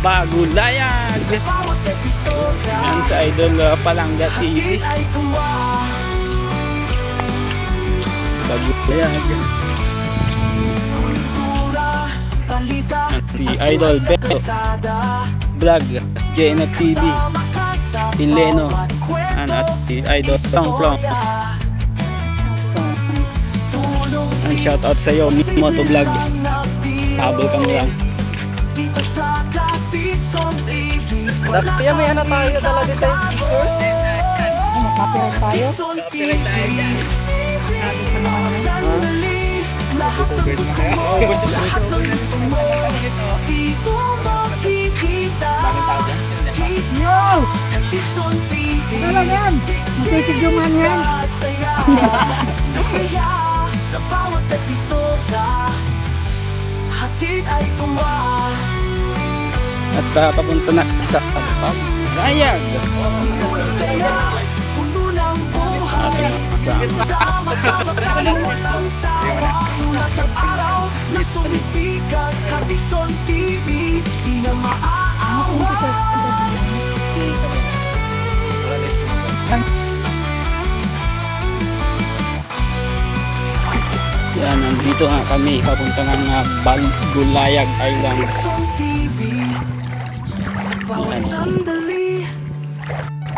Bagulayag. Yan sa Idol Palangga TV. Bagulayag. Si Idol Beto Vlog, JNF TV, Ileno, at si Idol Songplong. Ang shoutout sa iyo, Moto Vlog. Habol ka mo lang. Kaya may ano tayo talaga tayo. Copyright tayo? Copyright tayo dyan. Lahat ng gusto mo, lahat ng gusto mo, dito makikita. Yo! Tison TV, Ano yan? Magkikiguman yan. sasaya, sa bawat episoda, hatid ay tuwa. At papunta na sa Bagulayag. Puno ng buhay, sama-sama tayo walang sawa. Tulad ng araw na sumisikat, Tison TV, di na maaawa. Yan, nandito nga kami papunta ng Bagulayag Island. Tison TV, sa bawat sandali,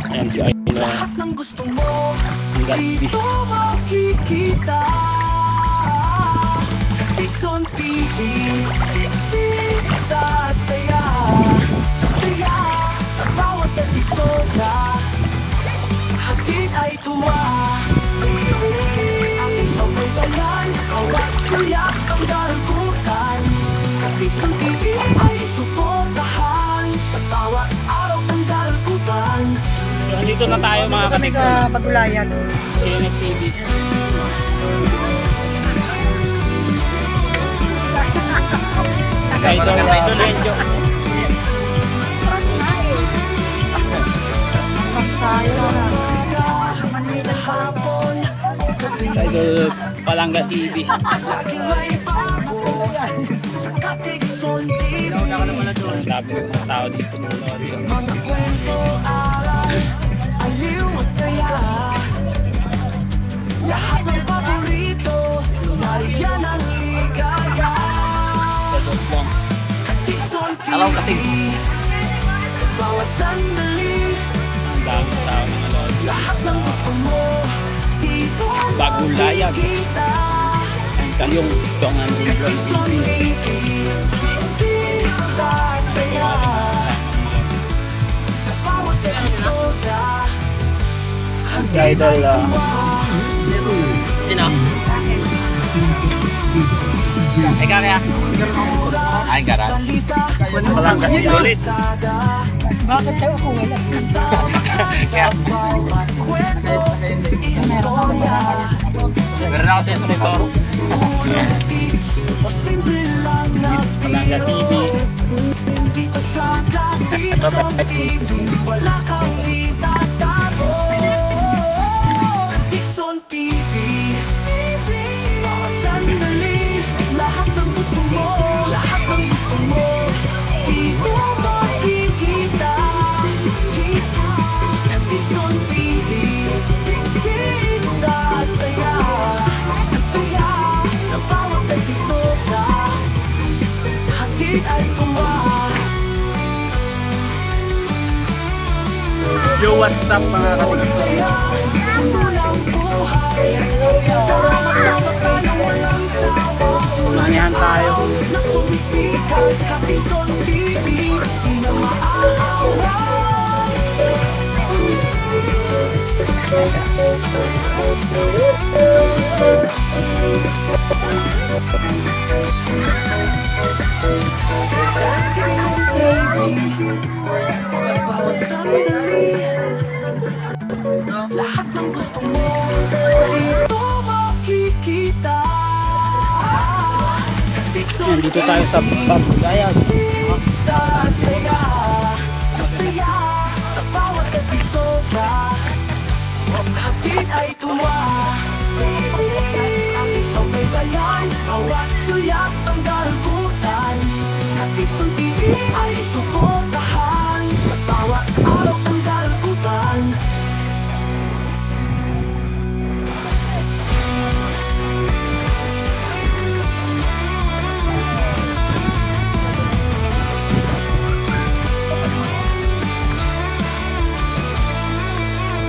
Ayan si Idol lahat ng gusto mo, Gabi. dito makikita. Tison TV, siksik sa saya, sasaya, sa bawat episoda, hatid ay tuwa. Ang isang may dalan, awat suyak ang dalugutan. Tison TV ay suportahan sa bawat araw ng dalugutan. So, andito na tayo mga Kami katikson. sa Bagulayag. JNF TV. Idol Lenjo. Idol Palangga TV. Laging may bago sa Tison TV. Ang dami ng mga tao dito nanonood. Mga kwento, aral, aliw at saya. Lahat ng paborito, nariyan ang ligaya. Tison TV, sa bawat sandali, Ang dami ng tao nanonood. lahat ng gusto mo, dito Bagulayag. makikita. Ang kanyang tongan Tison TV, siksik sa saya, sa bawat episoda, hatid ay tuwa. Sino? Ay kaya? Ay garan. Palangga ulit. Bakit kayo ako wala? Sa bawat kwento, istorya, Meron ako sa ito. mga tips, o simple lang na Palangga TV. dito sa Tison TV, wala kang itatago. Tison TV, sa bawat sandali, lahat ng gusto mo, lahat ng gusto mo, dito makikita. Tison TV, siksik sa saya, sasaya, sa bawat episoda, hatid ay tuwa. Yo, what's up mga katikson? Manihan tayo. Nasumisikat ka Tison TV, di na maaawa. Tison TV, sa bawat sandali, lahat ng gusto mo, dito makikita. Nandito tayo sa Bagulayag. Sasaya, sasaya, sa bawat episoda, hatid ay tuwa. Ang isang may bayan, bawat suyak ang dalugutan. Hatid Katison TV ay suportahan sa bawat araw ang kalikutan.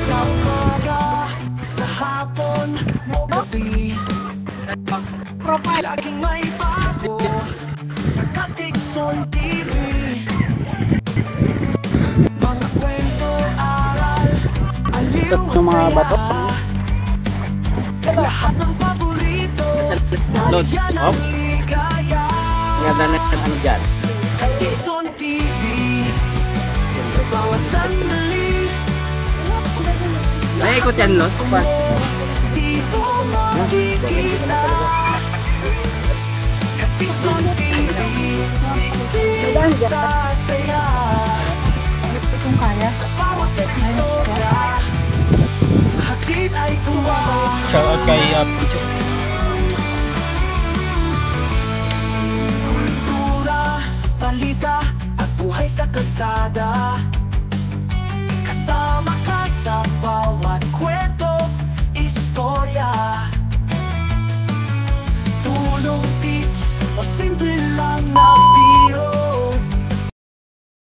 Sa umaga, sa hapon, o gabi, laging may bago sa Katison TV. Mga kwento, aral, aliw, Yung mga bato. lahat ng paborito, Load. nariyan Up. ang ligaya. Ganda na ano dyan. Katison TV, sa bawat sandali, Naikot yan, Los. Pa. dito makikita. Katison TV, siksik sa saya. Sa bawat episoda, hatid ay tuwa. Shoutout kay Kultura, balita, at buhay sa kalsada.